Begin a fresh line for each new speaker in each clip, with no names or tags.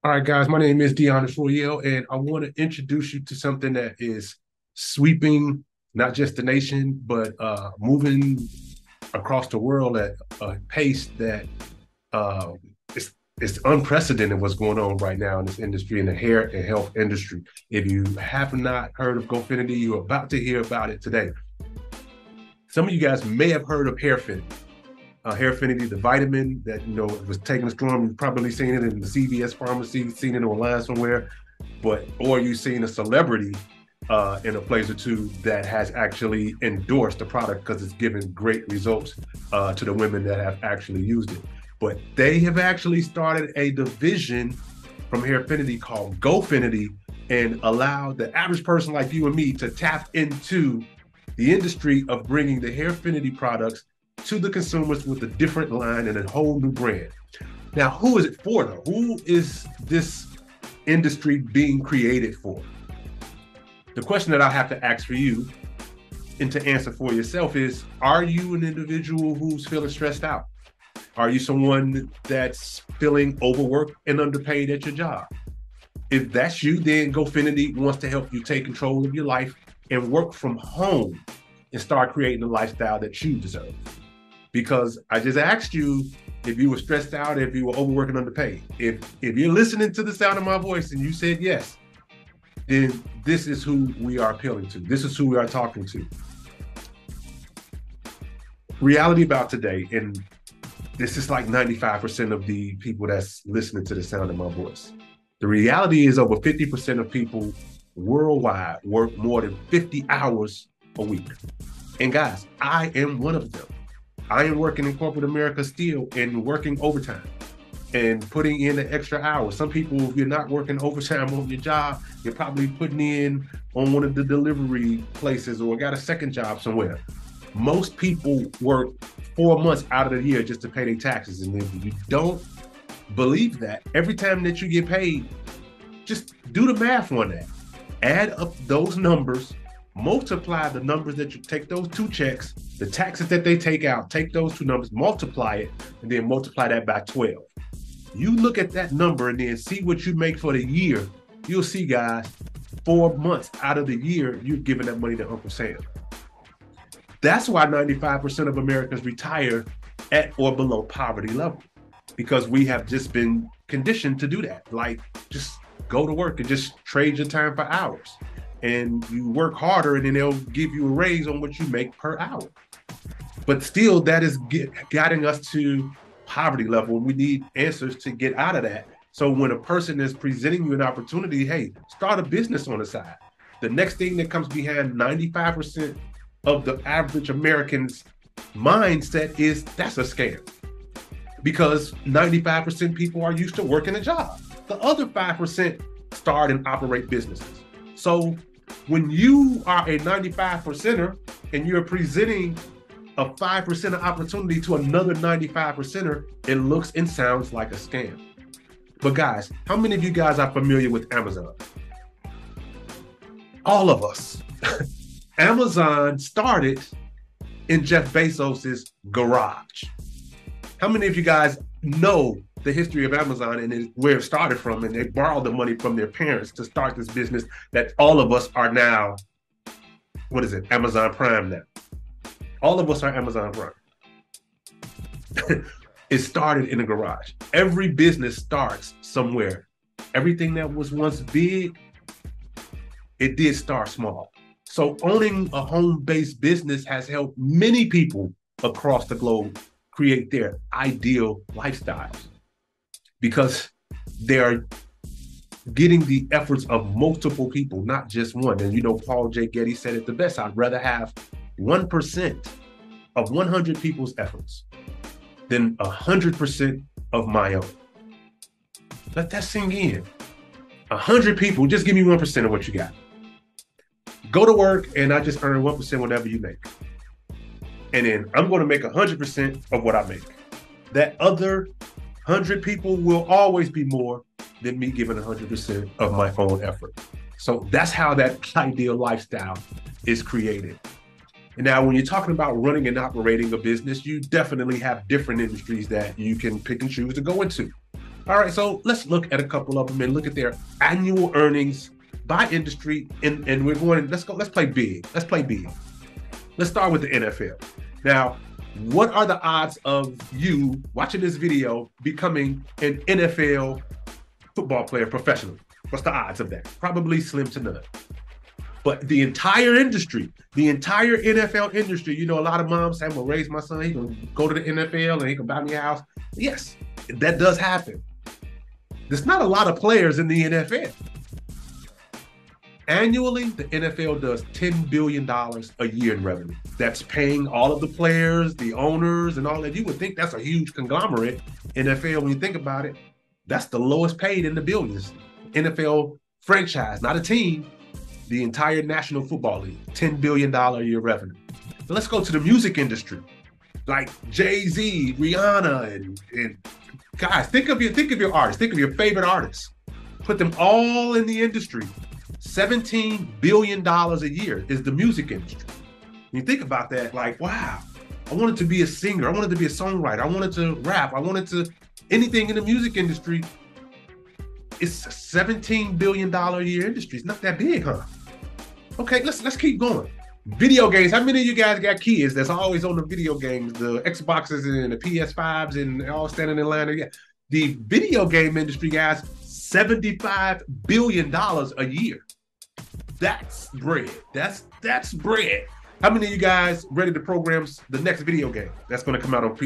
All right, guys, my name is Deon Royale, and I want to introduce you to something that is sweeping not just the nation, but moving across the world at a pace that uh, it's, it's unprecedented what's going on right now in this industry, in the hair and health industry. If you have not heard of Gofinity, you're about to hear about it today. Some of you guys may have heard of Hairfinity, the vitamin that was taking a storm. You've probably seen it in the CVS pharmacy, seen it online somewhere, or you've seen a celebrity in a place or two that has actually endorsed the product because it's given great results to the women that have actually used it. But they have actually started a division from Hairfinity called Gofinity and allowed the average person like you and me to tap into the industry of bringing the Hairfinity products to the consumers with a different line and a whole new brand. Now, who is it for though? Who is this industry being created for? The question that I have to ask for you and to answer for yourself is, are you an individual who's feeling stressed out? Are you someone that's feeling overworked and underpaid at your job? If that's you, then Gofinity wants to help you take control of your life and work from home and start creating the lifestyle that you deserve. Because I just asked you if you were stressed out, if you were overworking, underpaid. If you're listening to the sound of my voice and you said yes, then this is who we are appealing to. This is who we are talking to. Reality about today, and this is like 95% of the people that's listening to the sound of my voice. The reality is over 50% of people worldwide work more than 50 hours a week. And guys, I am one of them. I am working in corporate America still and working overtime and putting in the extra hours. Some people, if you're not working overtime on your job, you're probably putting in on one of the delivery places or got a second job somewhere. Most people work 4 months out of the year just to pay their taxes. And if you don't believe that, every time that you get paid, just do the math on that. Add up those numbers, multiply the numbers that you take those two checks, the taxes that they take out, take those two numbers, multiply it, and then multiply that by 12. You look at that number and then see what you make for the year. You'll see, guys, 4 months out of the year, you're giving that money to Uncle Sam. That's why 95% of Americans retire at or below poverty level, because we have just been conditioned to do that. Like, just go to work and just trade your time for hours. And you work harder and then they'll give you a raise on what you make per hour. But still, that is guiding us to poverty level. We need answers to get out of that. So when a person is presenting you an opportunity, hey, start a business on the side. The next thing that comes behind 95% of the average American's mindset is that's a scam. Because 95% people are used to working a job. The other 5% start and operate businesses. So when you are a 95 percenter and you're presenting a 5% opportunity to another 95 percenter, it looks and sounds like a scam. But guys, how many of you guys are familiar with Amazon? All of us. Amazon started in Jeff Bezos's garage. How many of you guys know the history of Amazon and where it started from, and they borrowed the money from their parents to start this business that all of us are now, what is it, Amazon Prime now. All of us are Amazon Prime. It started in a garage. Every business starts somewhere. Everything that was once big, it did start small. So owning a home-based business has helped many people across the globe create their ideal lifestyles because they're getting the efforts of multiple people, not just one. And Paul J. Getty said it the best. I'd rather have 1% of 100 people's efforts than 100% of my own. Let that sink in. 100 people, just give me 1% of what you got. Go to work and I just earn 1% whatever you make. And then I'm going to make 100% of what I make. That other 100 people will always be more than me giving 100% of my own effort. So that's how that ideal lifestyle is created. And now when you're talking about running and operating a business, you definitely have different industries that you can pick and choose to go into. All right, so let's look at a couple of them and look at their annual earnings by industry. And we're going, let's play big. Let's play big. Let's start with the NFL. Now, what are the odds of you watching this video becoming an NFL football player professionally? What's the odds of that? Probably slim to none. But the entire industry, the entire NFL industry, you know, a lot of moms say, I'm gonna raise my son, he's gonna go to the NFL and he can buy me a house. Yes, that does happen. There's not a lot of players in the NFL. Annually, the NFL does $10 billion a year in revenue. That's paying all of the players, the owners, and all that. You would think that's a huge conglomerate. NFL, when you think about it, that's the lowest paid in the billions. NFL franchise, not a team, the entire National Football League, $10 billion a year revenue. But let's go to the music industry, like Jay-Z, Rihanna, and guys, think of your artists, think of your favorite artists. Put them all in the industry. $17 billion a year is the music industry. When you think about that, like, wow, I wanted to be a singer. I wanted to be a songwriter. I wanted to rap. I wanted to, anything in the music industry. It's a $17 billion a year industry. It's not that big, huh? Okay, let's keep going. Video games. How many of you guys got kids that's always on the video games, the Xboxes and the PS5s and all standing in line? Yeah. The video game industry, guys, $75 billion a year. That's bread. That's bread. How many of you guys ready to program the next video game that's going to come out on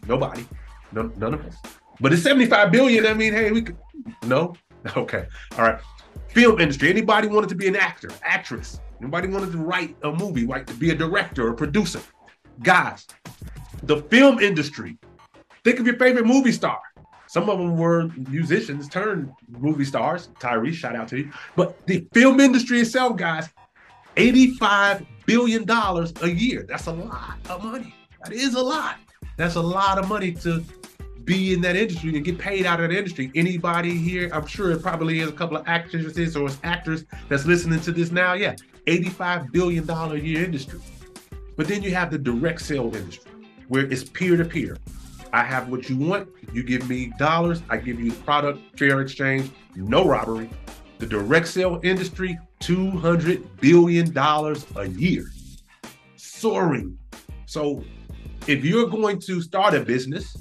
nobody? None of us. But it's 75 billion. I mean, hey, we could. No? Okay. All right. Film industry. Anybody wanted to be an actor, actress? Anybody wanted to write a movie, right? To be a director or producer? Guys, the film industry. Think of your favorite movie star. Some of them were musicians turned movie stars. Tyrese, shout out to you. But the film industry itself, guys, $85 billion a year. That's a lot of money. That is a lot. That's a lot of money to be in that industry and get paid out of that industry. Anybody here, I'm sure it probably is a couple of actresses or actors that's listening to this now. Yeah, $85 billion a year industry. But then you have the direct sale industry where it's peer-to-peer. I have what you want. You give me dollars. I give you the product, fair exchange, no robbery. The direct sale industry, $200 billion a year. Soaring. So if you're going to start a business,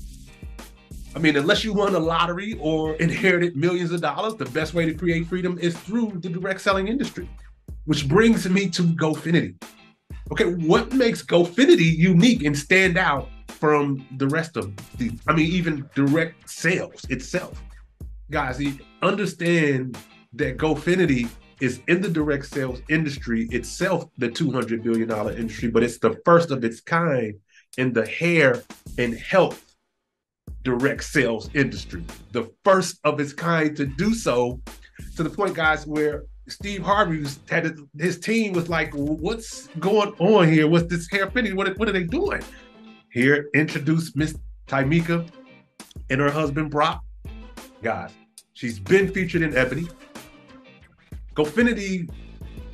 I mean, unless you won a lottery or inherited millions of dollars, the best way to create freedom is through the direct selling industry, which brings me to Gofinity. Okay, what makes Gofinity unique and stand out from the rest of even direct sales itself? Guys, you understand that Gofinity is in the direct sales industry itself, the $200 billion industry, but it's the first of its kind in the hair and health direct sales industry. The first of its kind to do so, to the point, guys, where Steve Harvey had his team was like, what's going on here? What's this Hairfinity? What are they doing? Here, introduce Miss Tamika and her husband, Brock. Guys, she's been featured in Ebony. Gofinity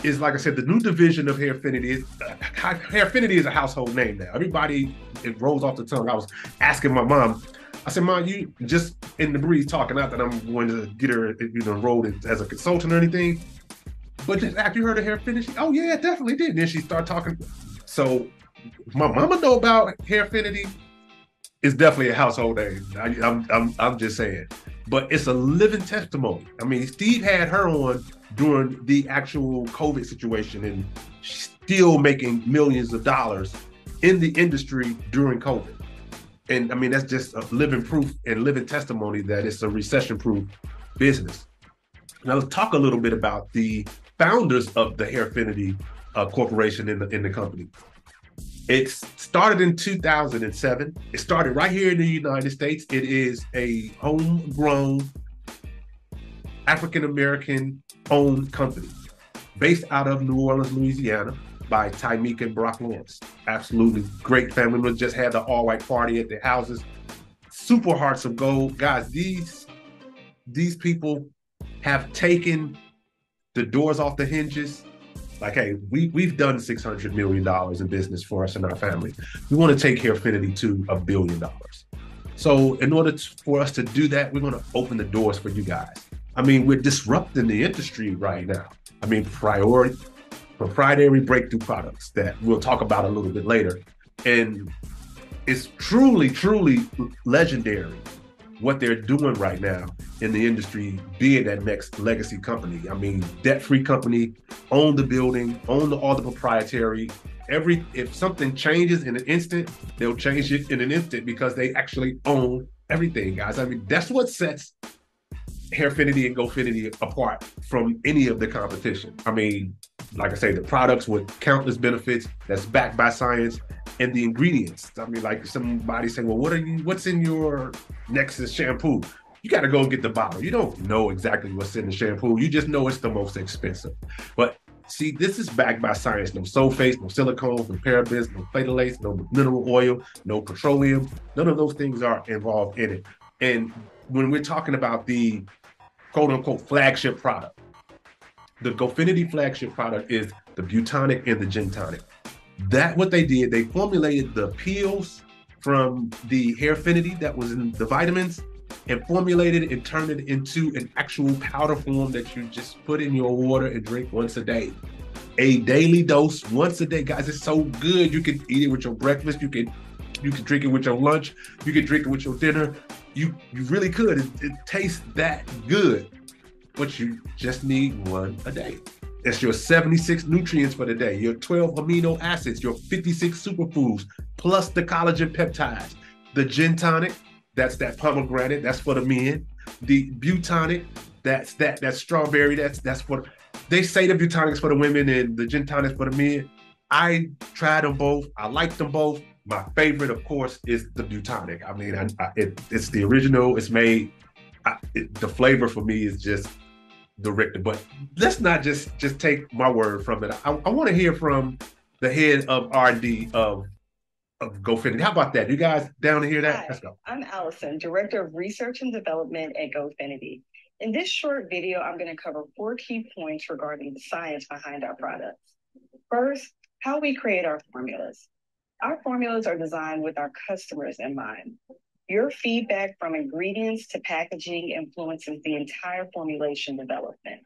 is, like I said, the new division of Hairfinity. Hairfinity is a household name now. Everybody, it rolls off the tongue. I was asking my mom, I said, Mom, you just in the breeze talking, not that I'm going to get her enrolled as a consultant or anything, but just after you heard of Hairfinity, oh yeah, definitely did. And then she started talking. So my mama know about Hairfinity. It's definitely a household name. I'm just saying, but it's a living testimony. I mean, Steve had her on during the actual COVID situation, and she's still making millions of dollars in the industry during COVID. And I mean, that's just a living proof and living testimony that it's a recession-proof business. Now let's talk a little bit about the founders of the Hairfinity Corporation in the company. It started in 2007. It started right here in the United States. It is a homegrown African-American owned company based out of New Orleans, Louisiana, by Tamika and Brock Lawrence. Absolutely great family. We just had the all-white party at their houses. Super hearts of gold. Guys, these people have taken the doors off the hinges. Like, hey, we've done $600 million in business for us and our family. We want to take Hairfinity to $1 billion. So in order for us to do that, we're going to open the doors for you guys. I mean, we're disrupting the industry right now. I mean, proprietary breakthrough products that we'll talk about a little bit later. And it's truly, truly legendary what they're doing right now in the industry, being that next legacy company. I mean, debt-free company, own the building, own all the proprietary. If something changes in an instant, they'll change it in an instant because they actually own everything, guys. I mean, that's what sets Hairfinity and Gofinity apart from any of the competition. I mean, like I say, the products with countless benefits that's backed by science, and the ingredients. I mean, like somebody saying, well, what's in your Nexus shampoo? You got to go get the bottle. You don't know exactly what's in the shampoo. You just know it's the most expensive. But see, this is backed by science. No sulfates, no silicones, no parabens, no phtalates, no mineral oil, no petroleum. None of those things are involved in it. And when we're talking about the quote unquote flagship product, the Gofinity flagship product is the Butonic and the Gin Tonic. That what they did, they formulated the peels from the Hairfinity that was in the vitamins and formulated it and turned it into an actual powder form that you just put in your water and drink once a day. A daily dose once a day, guys. It's so good. You can eat it with your breakfast. You can drink it with your lunch. You can drink it with your dinner. You really could. It tastes that good, but you just need one a day. It's your 76 nutrients for the day, your 12 amino acids, your 56 superfoods, plus the collagen peptides. The Gin Tonic, that's that pomegranate, that's for the men. The Butonic, that's strawberry, that's for, they say the Butonic's for the women and the Gin Tonic's for the men. I tried them both. I like them both. My favorite, of course, is the Butonic. I mean, it's the original. It's made, the flavor for me is just the Richter. But let's not just take my word from it. I want to hear from the head of R&D of Gofinity. How about that? You guys down to hear that?
Hi,
Let's go.
I'm Allison, Director of Research and Development at Gofinity. In this short video, I'm going to cover 4 key points regarding the science behind our products. First, how we create our formulas. Our formulas are designed with our customers in mind. Your feedback from ingredients to packaging influences the entire formulation development.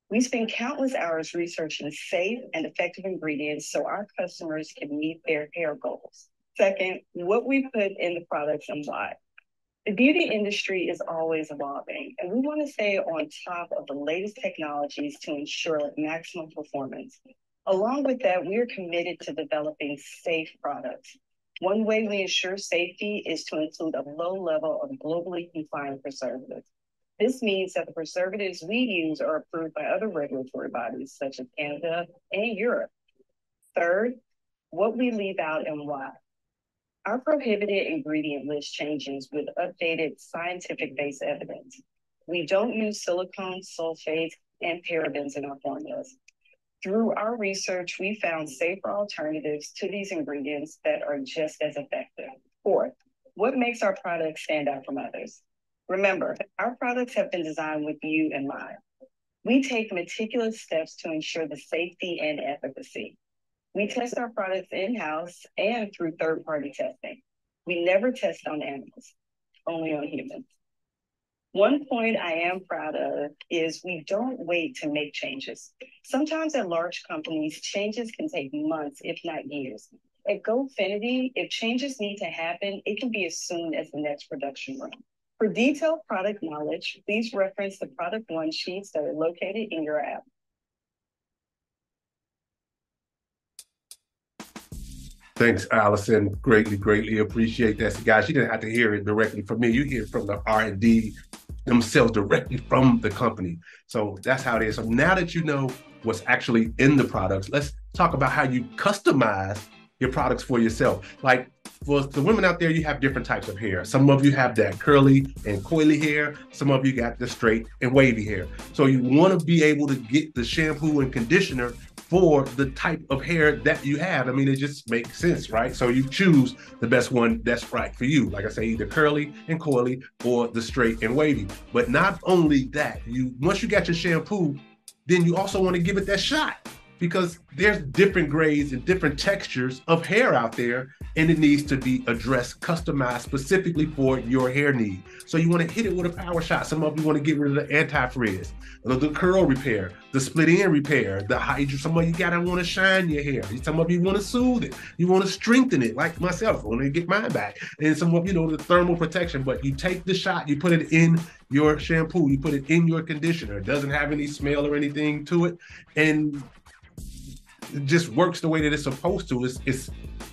We spend countless hours researching safe and effective ingredients so our customers can meet their hair goals. Second, what we put in the products and why. The beauty industry is always evolving, and we want to stay on top of the latest technologies to ensure maximum performance. Along with that, we are committed to developing safe products. One way we ensure safety is to include a low level of globally compliant preservatives. This means that the preservatives we use are approved by other regulatory bodies, such as Canada and Europe. Third, what we leave out and why. Our prohibited ingredient list changes with updated scientific-based evidence. We don't use silicones, sulfates, and parabens in our formulas. Through our research, we found safer alternatives to these ingredients that are just as effective. Fourth, what makes our products stand out from others? Remember, our products have been designed with you in mind. We take meticulous steps to ensure the safety and efficacy. We test our products in-house and through third-party testing. We never test on animals, only on humans. One point I am proud of is we don't wait to make changes. Sometimes at large companies, changes can take months, if not years. At Gofinity, if changes need to happen, it can be as soon as the next production run. For detailed product knowledge, please reference the product one sheets that are located in your app.
Thanks, Allison. Greatly, greatly appreciate that. So guys, you didn't have to hear it directly from me. You hear it from the R&D themselves directly from the company. So that's how it is. So now that you know what's actually in the products, let's talk about how you customize your products for yourself. Like for the women out there, you have different types of hair. Some of you have that curly and coily hair. Some of you got the straight and wavy hair. So you want to be able to get the shampoo and conditioner for the type of hair that you have. I mean, it just makes sense, right? So you choose the best one that's right for you. Like I say, either curly and coily or the straight and wavy. But not only that, once you got your shampoo, then you also want to give it that shot. because there's different grades and different textures of hair out there, and it needs to be addressed, customized specifically for your hair need. So you want to hit it with a power shot. Some of you want to get rid of the anti-frizz, the curl repair, the split end repair, the hydro. Some of you gotta want to shine your hair. Some of you want to soothe it. You want to strengthen it, like myself. I want to get mine back. And some of the thermal protection. But you take the shot, you put it in your shampoo, you put it in your conditioner. It doesn't have any smell or anything to it, and it just works the way that it's supposed to. It's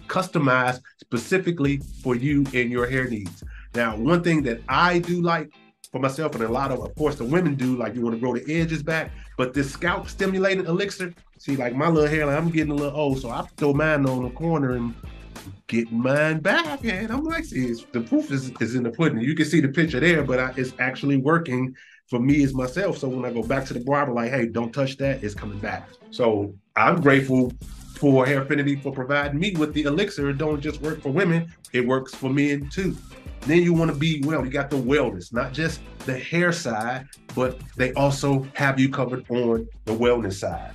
customized specifically for you and your hair needs. Now, one thing that I do like for myself, and a lot of course, the women do, like you want to grow the edges back, but this scalp stimulating elixir, see, like my little hairline, I'm getting a little old, so I throw mine on the corner and get mine back. And I'm like, see, the proof is in the pudding. You can see the picture there, but it's actually working for me as myself. So when I go back to the barber, like, hey, don't touch that, it's coming back. So I'm grateful for Hairfinity for providing me with the elixir. It don't just work for women, it works for men too. Then you want to be well. You got the wellness, not just the hair side, but they also have you covered on the wellness side.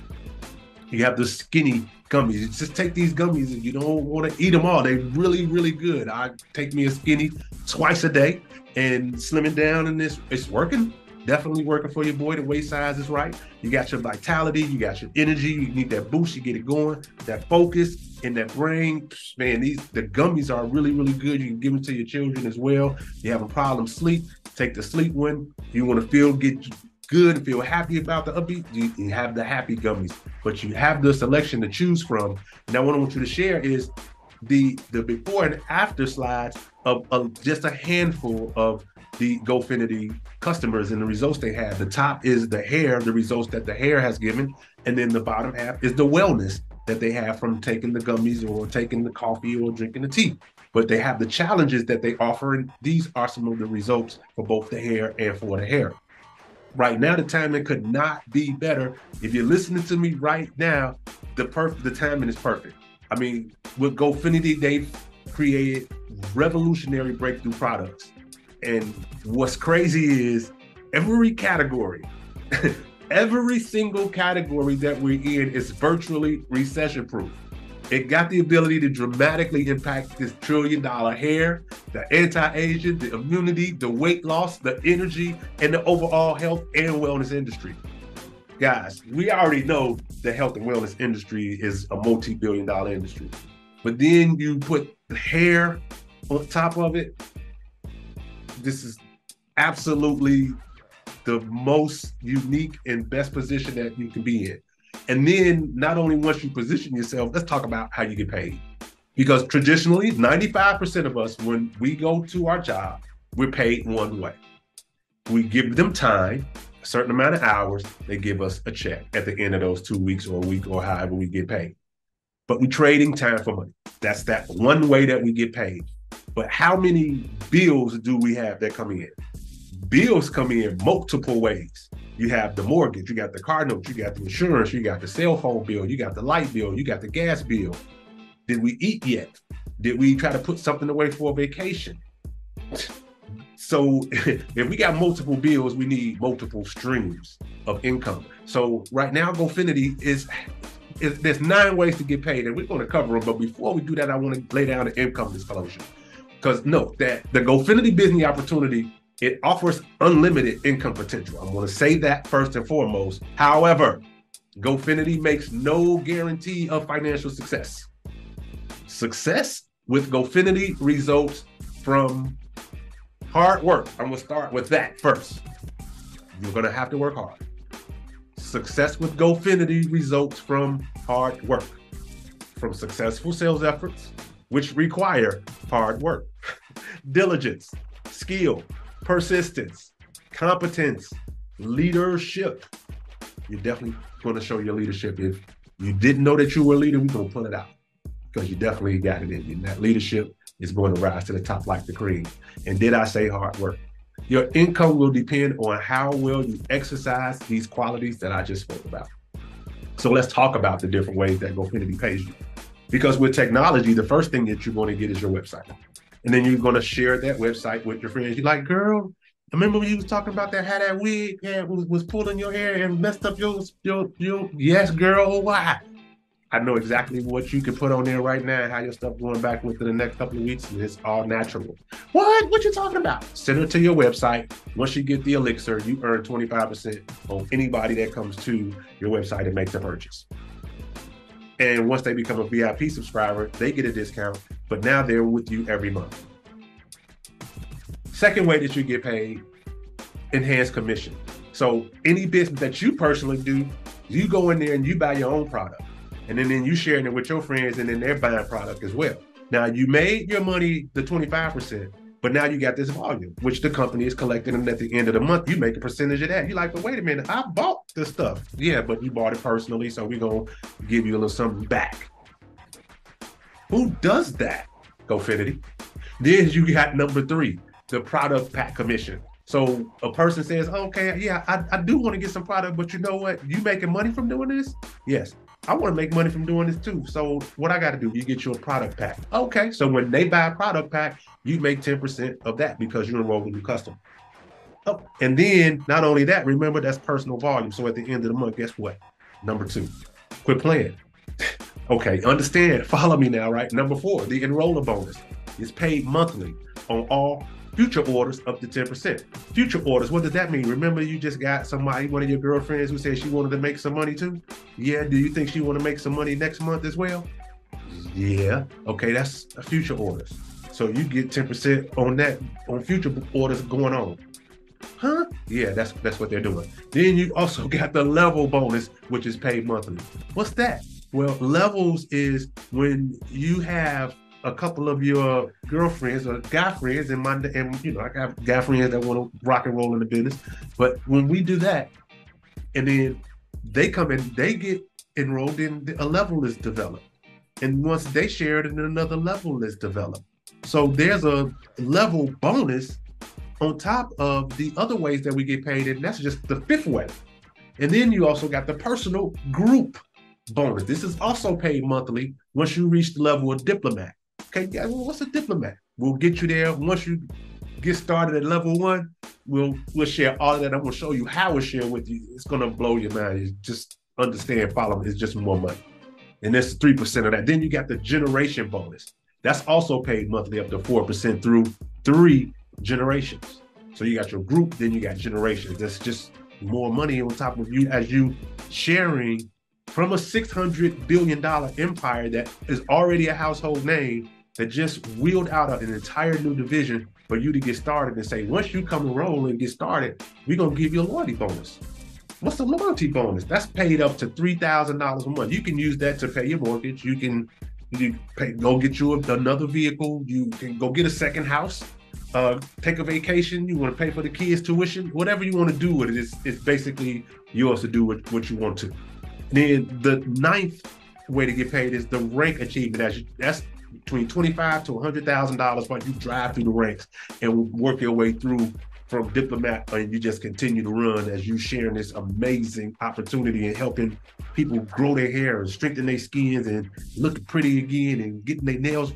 You have the skinny gummies. You just take these gummies and you don't want to eat them all. They're really, really good. I take me a skinny twice a day and slimming down, and it's working. Definitely working for your boy. The waist size is right. You got your vitality, you got your energy, you need that boost, you get it going, that focus in that brain. Man, the gummies are really, really good. You can give them to your children as well. You have a problem sleep, take the sleep one. You want to get good and feel happy about the upbeat, you have the happy gummies. But you have the selection to choose from. Now, what I want you to share is the before and after slides of just a handful of the Gofinity customers and the results they have. The top is the hair, the results that the hair has given, and then the bottom half is the wellness that they have from taking the gummies or taking the coffee or drinking the tea. But they have the challenges that they offer, and these are some of the results for both the hair and for the hair. Right now, the timing could not be better. If you're listening to me right now, the timing is perfect. I mean, with Gofinity, they've created revolutionary breakthrough products. And what's crazy is every category, every single category that we're in is virtually recession proof. It got the ability to dramatically impact this $1 trillion hair, the anti-aging, the immunity, the weight loss, the energy, and the overall health and wellness industry. Guys, we already know the health and wellness industry is a multi-billion-dollar industry. But then you put the hair on top of it. This is absolutely the most unique and best position that you can be in. And then not only once you position yourself, let's talk about how you get paid. Because traditionally, 95% of us, when we go to our job, we're paid one way. We give them time, a certain amount of hours, they give us a check at the end of those 2 weeks or a week or however we get paid. But we're trading time for money. That's that one way that we get paid. But how many bills do we have that come in? Bills come in multiple ways. You have the mortgage, you got the car note, you got the insurance, you got the cell phone bill, you got the light bill, you got the gas bill. Did we eat yet? Did we try to put something away for a vacation? So if we got multiple bills, we need multiple streams of income. So right now, Gofinity there's 9 ways to get paid, and we're going to cover them. But before we do that, I want to lay down an income disclosure. Because note that the Gofinity business opportunity, it offers unlimited income potential. I'm going to say that first and foremost. However, Gofinity makes no guarantee of financial success. Success with Gofinity results from hard work. I'm going to start with that first. You're going to have to work hard. Success with Gofinity results from hard work, from successful sales efforts, which require hard work, diligence, skill, persistence, competence, leadership. You're definitely going to show your leadership. If you didn't know that you were a leader, we're going to pull it out because you definitely got it in you. And that leadership is going to rise to the top like the cream. And did I say hard work? Your income will depend on how well you exercise these qualities that I just spoke about. So let's talk about the different ways that Gofinity pays you. Because with technology, the first thing that you're going to get is your website. And then you're going to share that website with your friends. You're like, girl, Remember when you was talking about that, how that wig was pulling your hair and messed up your yes, girl, why? I know exactly what you can put on there right now, how your stuff going back within the next couple of weeks, and it's all natural. What you talking about? Send it to your website. Once you get the elixir, you earn 25% on anybody that comes to your website and makes a purchase. And once they become a VIP subscriber, they get a discount, but now they're with you every month. Second way that you get paid, enhanced commission. So any business that you personally do, you go in there and you buy your own product. And then you sharing it with your friends, and then they're buying product as well. Now you made your money the 25%, but now you got this volume, which the company is collecting, and at the end of the month, you make a percentage of that. You're like, but wait a minute, I bought this stuff. Yeah, but you bought it personally, so we're gonna give you a little something back. Who does that? Gofinity. Then you got number 3, the product pack commission. So a person says, okay, yeah, I do want to get some product, but you know what? You making money from doing this? Yes. I want to make money from doing this too. So what I got to do, you get you a product pack. Okay. So when they buy a product pack, you make 10% of that because you enroll a new customer. Oh, and then not only that, remember that's personal volume. So at the end of the month, guess what? Number 2, quit playing. Okay, understand, follow me now, right? Number 4, the enroller bonus is paid monthly on all future orders up to 10%. Future orders, what does that mean? Remember you just got somebody, one of your girlfriends who said she wanted to make some money too? Yeah, do you think she want to make some money next month as well? Yeah, okay, that's a future orders. So you get 10% on that, on future orders going on. Huh? Yeah, that's what they're doing. Then you also got the level bonus, which is paid monthly. What's that? Well, levels is when you have a couple of your girlfriends or guy friends, and I got guy friends that want to rock and roll in the business. But when we do that, and then they come in, they get enrolled in a level is developed, and once they share it, and another level is developed. So there's a level bonus on top of the other ways that we get paid, and that's just the 5th way. And then you also got the personal group bonus. This is also paid monthly once you reach the level of diplomat. Okay, yeah, well, what's a diplomat? We'll get you there. Once you get started at level 1, we'll share all of that. I'm going to show you how it's shared with you. It's going to blow your mind. You just understand, follow me. It's just more money. And that's 3% of that. Then you got the generation bonus. That's also paid monthly up to 4% through 3 generations. So you got your group, then you got generations. That's just more money on top of you as you sharing from a $600 billion empire that is already a household name that just wheeled out an entire new division for you to get started and say, once you come and roll and get started, we're going to give you a loyalty bonus. What's the loyalty bonus? That's paid up to $3,000 a month. You can use that to pay your mortgage. You can go get you another vehicle. You can go get a second house. Take a vacation, you want to pay for the kids' tuition, whatever you want to do with it, it's basically yours to do what you want to. Then the 9th way to get paid is the rank achievement. That's between $25,000 to $100,000 while you drive through the ranks and work your way through from diplomat, and you just continue to run as you sharing this amazing opportunity and helping people grow their hair and strengthen their skins and look pretty again and getting their nails.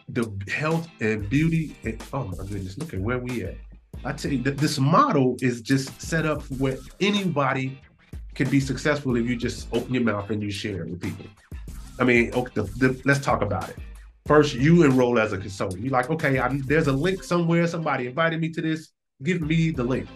The health and beauty, and oh my goodness, look at where we at. I tell you, this model is just set up where anybody can be successful if you just open your mouth and you share it with people. I mean, okay, let's talk about it. First, you enroll as a consultant. You're like, okay, there's a link somewhere. Somebody invited me to this. Give me the link.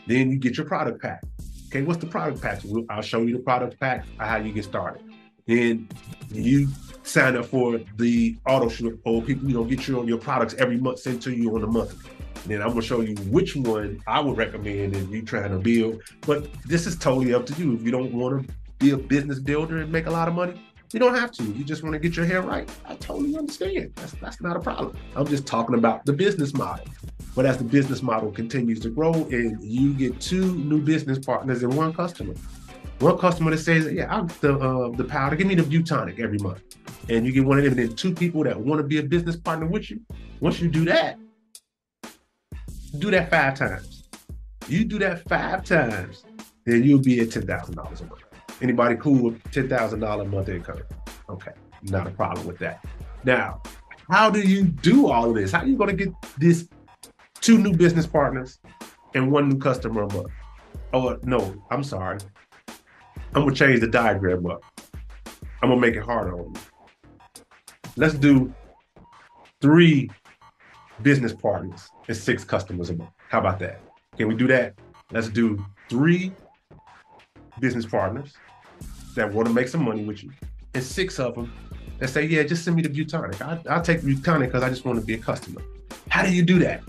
Then you get your product pack. Okay, what's the product pack? I'll show you the product pack, how you get started. Then you sign up for the auto ship, or people, get your products every month sent to you on a monthly. And then I'm gonna show you which one I would recommend if you're trying to build. But this is totally up to you. If you don't want to be a business builder and make a lot of money, you don't have to. You just want to get your hair right. I totally understand. That's not a problem. I'm just talking about the business model. But as the business model continues to grow and you get 2 new business partners and 1 customer. One customer that says, yeah, I'll get the powder, give me the Butonic every month. And you get one of them, and then 2 people that want to be a business partner with you. Once you do that 5 times. You do that 5 times, then you'll be at $10,000 a month. Anybody cool with $10,000 a month income? Okay, not a problem with that. Now, how do you do all of this? How are you going to get this 2 new business partners, and 1 new customer a month. Oh, no, I'm sorry. I'm going to change the diagram up. I'm going to make it harder on you. Let's do 3 business partners and 6 customers a month. How about that? Can we do that? Let's do 3 business partners that want to make some money with you, and 6 of them that say, yeah, just send me the Butonic. I'll take Butonic because I just want to be a customer. How do you do that?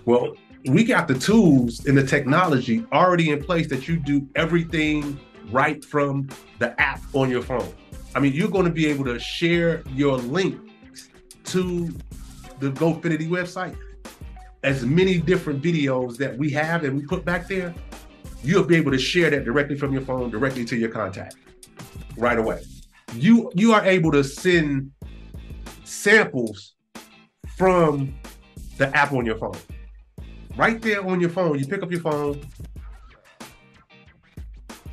Well, we got the tools and the technology already in place that you do everything right from the app on your phone. I mean, you're going to be able to share your links to the Gofinity website. As many different videos that we have and we put back there, you'll be able to share that directly from your phone, directly to your contact right away. You are able to send samples from the app on your phone. Right there on your phone, you pick up your phone,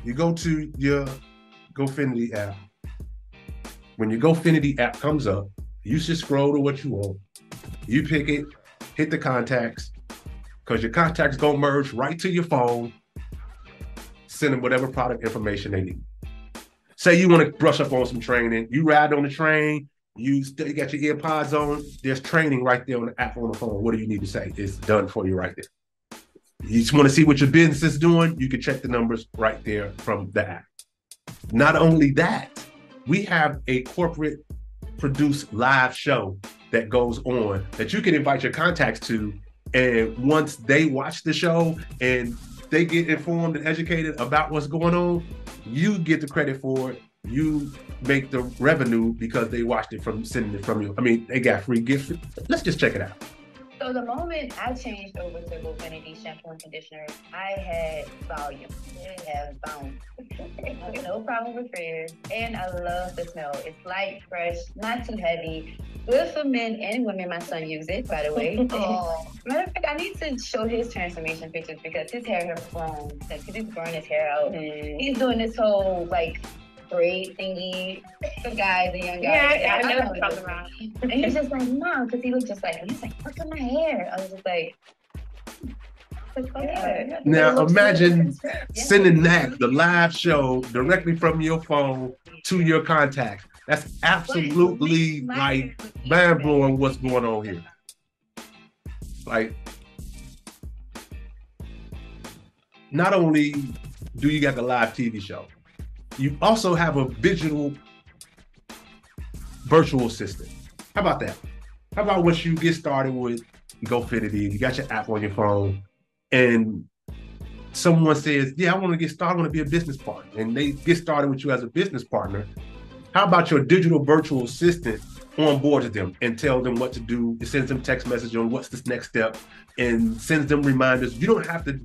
you go to your Gofinity app. When your Gofinity app comes up, you just scroll to what you want. You pick it, hit the contacts, because your contacts go merge right to your phone, send them whatever product information they need. Say you want to brush up on some training, you ride on the train, you got your earpods on, there's training right there on the app on the phone. What do you need to say? It's done for you right there. You just want to see what your business is doing, you can check the numbers right there from the app. Not only that, we have a corporate produced live show that goes on that you can invite your contacts to, and once they watch the show and they get informed and educated about what's going on, you get the credit for it. You make the revenue because they watched it from sending it from you. I mean, they got free gifts. Let's just check it out.
So the moment I changed over to Gofinity shampoo and conditioner, I had volume. I have bounce. I have no problem with frizz, and I love the smell. It's light, fresh, not too heavy. Good for men and women. My son uses it, by the way. Matter of fact, I need to show his transformation pictures because his hair has grown. Like, he's growing his hair out. He's doing this whole like braid thingy for guys and young guys.
Yeah, I know what you're talking about.
And he's just like, Mom, because he was just like, he's like, look at my hair. I was just like,
yeah. Now imagine sending that, the live show, directly from your phone to your contacts. That's absolutely like mind blowing what's going on here. Like, not only do you got the live TV show, you also have a virtual assistant. How about that? How about once you get started with Gofinity, you got your app on your phone, and someone says, yeah, I want to get started, I want to be a business partner, and they get started with you as a business partner. How about your digital virtual assistant onboards them and tell them what to do? It sends them text message on what's this next step and sends them reminders. You don't have to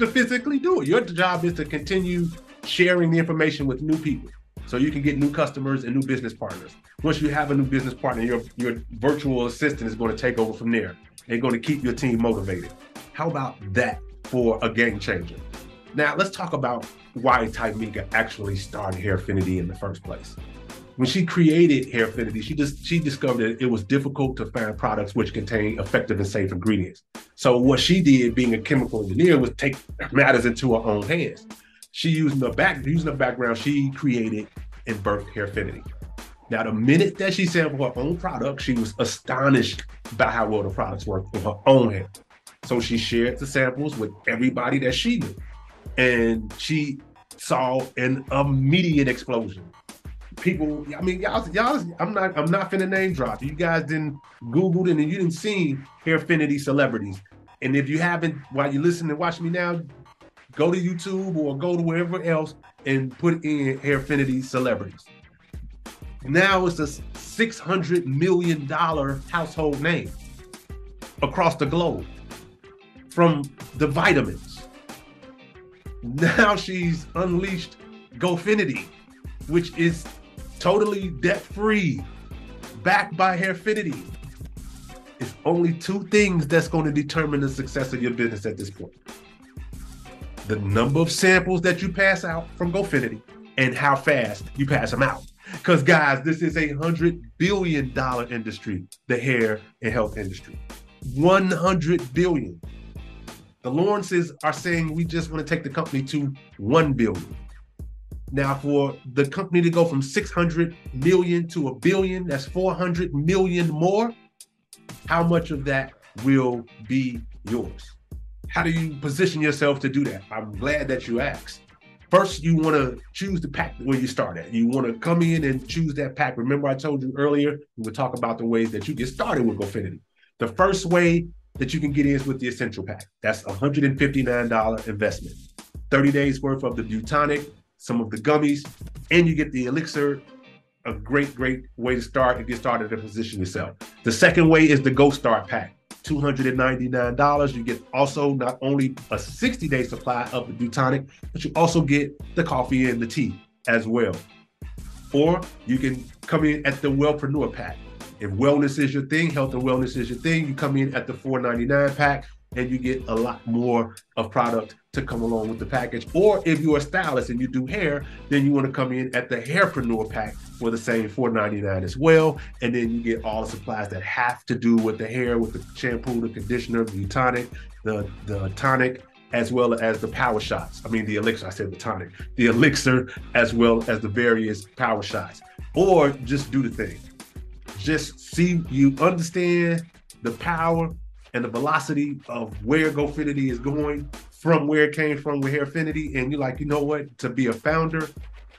physically do it. Your job is to continue sharing the information with new people so you can get new customers and new business partners. Once you have a new business partner, your virtual assistant is going to take over from there and going to keep your team motivated. How about that for a game changer? Now let's talk about why Tamika actually started Hairfinity in the first place. When she created Hairfinity, she discovered that it was difficult to find products which contain effective and safe ingredients. So what she did, being a chemical engineer, was take matters into her own hands. She using the background she created and birthed Hairfinity. Now, the minute that she sampled her own product, she was astonished by how well the products worked with her own hair. So she shared the samples with everybody that she knew, and she saw an immediate explosion. People, I mean, y'all, I'm not finna name drop. You guys didn't Googled and you didn't see Hairfinity celebrities. And if you haven't, while you listen and watch me now, go to YouTube or go to wherever else and put in Hairfinity celebrities. Now it's a $600 million household name across the globe from the vitamins. Now she's unleashed Gofinity, which is totally debt-free, backed by Hairfinity. It's only 2 things that's going to determine the success of your business at this point: the number of samples that you pass out from Gofinity and how fast you pass them out. Because guys, this is a $100 billion industry, the hair and health industry. 100 billion. The Lawrences are saying we just want to take the company to 1 billion. Now, for the company to go from 600 million to a billion, that's 400 million more. How much of that will be yours? How do you position yourself to do that? I'm glad that you asked. First, you want to choose the pack where you start at. You want to come in and choose that pack. Remember, I told you earlier, we would talk about the ways that you get started with Gofinity. The first way that you can get in is with the Essential Pack. That's a $159 investment. 30 days worth of the Butonic, some of the gummies, and you get the elixir. A great way to start and get started to position yourself. The second way is the Go Start Pack. $299. You get also not only a 60-day supply of the Butonic, but you also get the coffee and the tea as well. Or you can come in at the Wellpreneur Pack. If wellness is your thing, health and wellness is your thing, you come in at the $499 pack and you get a lot more of product to come along with the package. Or if you're a stylist and you do hair, then you want to come in at the Hairpreneur Pack for the same $499 as well. And then you get all the supplies that have to do with the hair, with the shampoo, the conditioner, the tonic, the tonic, as well as the power shots. I mean, the elixir, I said the tonic, the elixir, as well as the various power shots. Or just do the thing. Just see, you understand the power and the velocity of where Gofinity is going from where it came from with Hairfinity. And you're like, you know what? To be a founder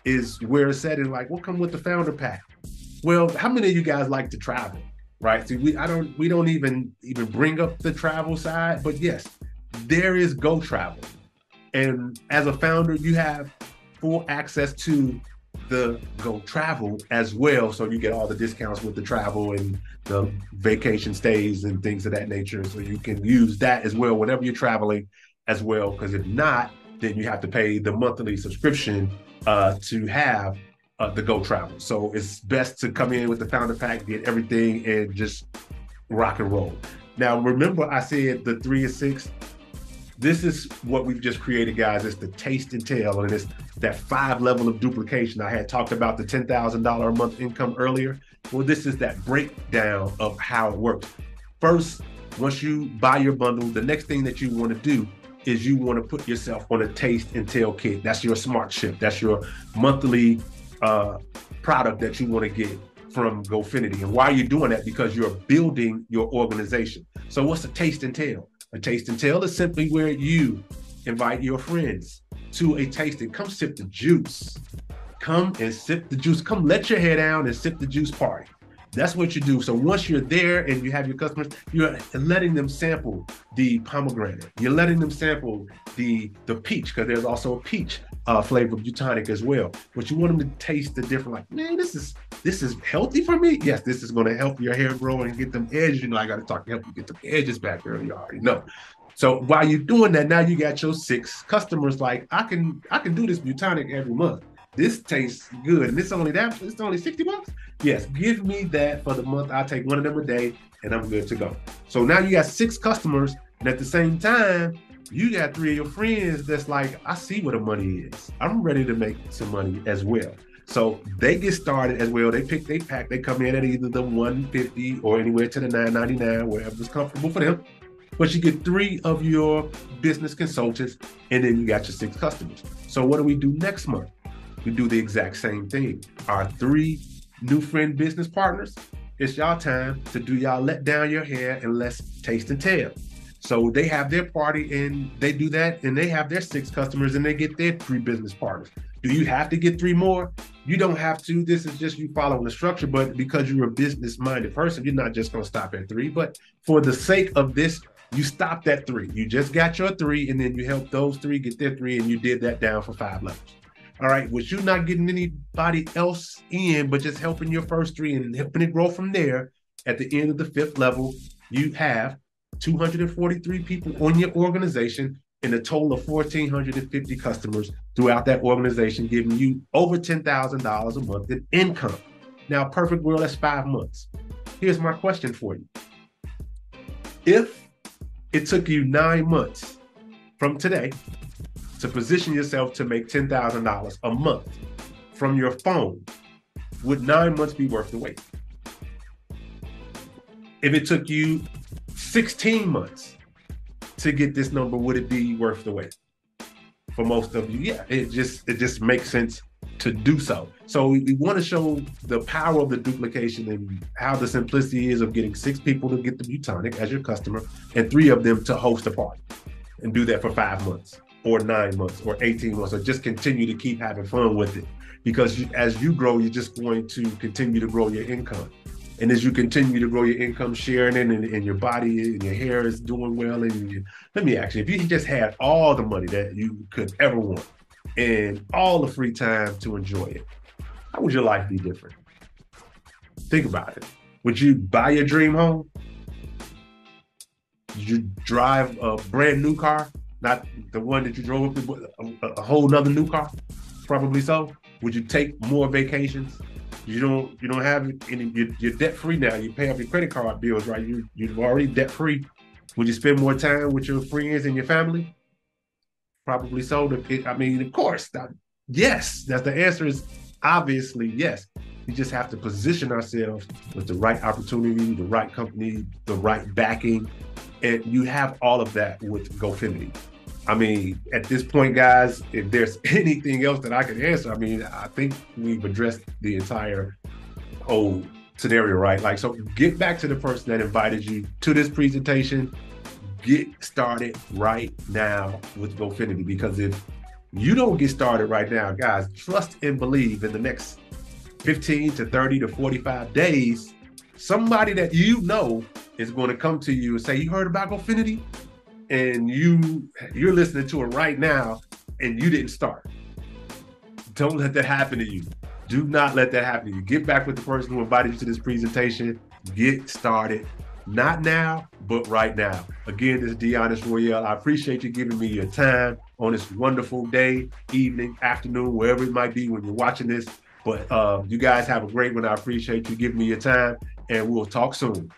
is where it's at. And like, what come with the founder pack? Well, how many of you guys like to travel, right? See, we don't even bring up the travel side, but yes, there is Go Travel. And as a founder, you have full access to the Go Travel as well. So you get all the discounts with the travel and the vacation stays and things of that nature. So you can use that as well whenever you're traveling as well. Because if not, then you have to pay the monthly subscription to have the Go Travel. So it's best to come in with the founder pack, get everything and just rock and roll. Now, remember I said the 3 and 6. This is what we've just created, guys. It's the taste and tell, and it's that 5 level of duplication. I had talked about the $10,000 a month income earlier. Well, this is that breakdown of how it works. First, once you buy your bundle, the next thing that you want to do is you want to put yourself on a taste and tell kit. That's your smart ship. That's your monthly product that you want to get from Gofinity. And why are you doing that? Because you're building your organization. So what's a taste and tell? A taste and tell is simply where you invite your friends to a tasting. Come sip the juice. Come and sip the juice. Come let your hair down and sip the juice party. That's what you do. So once you're there and you have your customers, you're letting them sample the pomegranate. You're letting them sample the peach, because there's also a peach flavor of Butonic as well. But you want them to taste the different, like, man, this is healthy for me. Yes, this is going to help your hair grow and get them edges. You know, I got to help you get the edges back early. You already know. So while you're doing that, now you got your 6 customers. Like, I can do this Butonic every month. This tastes good, and it's only $60. Yes, give me that for the month. I'll take one of them a day, and I'm good to go. So now you got 6 customers, and at the same time, you got 3 of your friends that's like, I see where the money is. I'm ready to make some money as well. So they get started as well. They pick their pack. They come in at either the $150 or anywhere to the $999, wherever's comfortable for them. But you get 3 of your business consultants, and then you got your 6 customers. So what do we do next month? We do the exact same thing. Our 3 new friend business partners, it's y'all time to do y'all let down your hair and let's taste and tell. So they have their party and they do that, and they have their 6 customers and they get their 3 business partners. Do you have to get 3 more? You don't have to. This is just you following the structure, but because you're a business-minded person, you're not just gonna stop at 3. But for the sake of this, you stopped at 3. You just got your 3, and then you helped those 3 get their 3, and you did that down for 5 levels. All right, with you not getting anybody else in, but just helping your first 3 and helping it grow from there, at the end of the 5th level, you have 243 people on your organization and a total of 1,450 customers throughout that organization, giving you over $10,000 a month in income. Now, perfect world, that's 5 months. Here's my question for you. If it took you 9 months from today to position yourself to make $10,000 a month from your phone, would 9 months be worth the wait? If it took you 16 months to get this number, would it be worth the wait? For most of you, yeah, it just makes sense to do so. So we want to show the power of the duplication and how the simplicity is of getting 6 people to get the Butonic as your customer and 3 of them to host a party and do that for 5 months or 9 months or 18 months, or just continue to keep having fun with it. Because as you grow, you're just going to continue to grow your income. And as you continue to grow your income, sharing it, and your body and your hair is doing well, let me ask you, if you just had all the money that you could ever want and all the free time to enjoy it, how would your life be different? Think about it. Would you buy your dream home? Did you drive a brand new car, not the one that you drove up, a whole nother new car? Probably so. Would you take more vacations? You don't have any. You're debt free now. You pay off your credit card bills, right? You're already debt free. Would you spend more time with your friends and your family? Probably so. I mean, of course, yes. That's the answer is obviously yes. We just have to position ourselves with the right opportunity, the right company, the right backing, and you have all of that with Gofinity. I mean, at this point, guys, if there's anything else that I can answer, I mean, I think we've addressed the entire whole scenario, right? Like, so get back to the person that invited you to this presentation. Get started right now with Gofinity, because if you don't get started right now, guys, trust and believe in the next 15 to 30 to 45 days, somebody that you know is going to come to you and say, you heard about Gofinity? And you're listening to it right now and you didn't start. Don't let that happen to you. Do not let that happen to you. Get back with the person who invited you to this presentation. Get started. Not now, but right now. Again, this is Deonis Royale. I appreciate you giving me your time on this wonderful day, evening, afternoon, wherever it might be when you're watching this. But you guys have a great one. I appreciate you giving me your time, and we'll talk soon.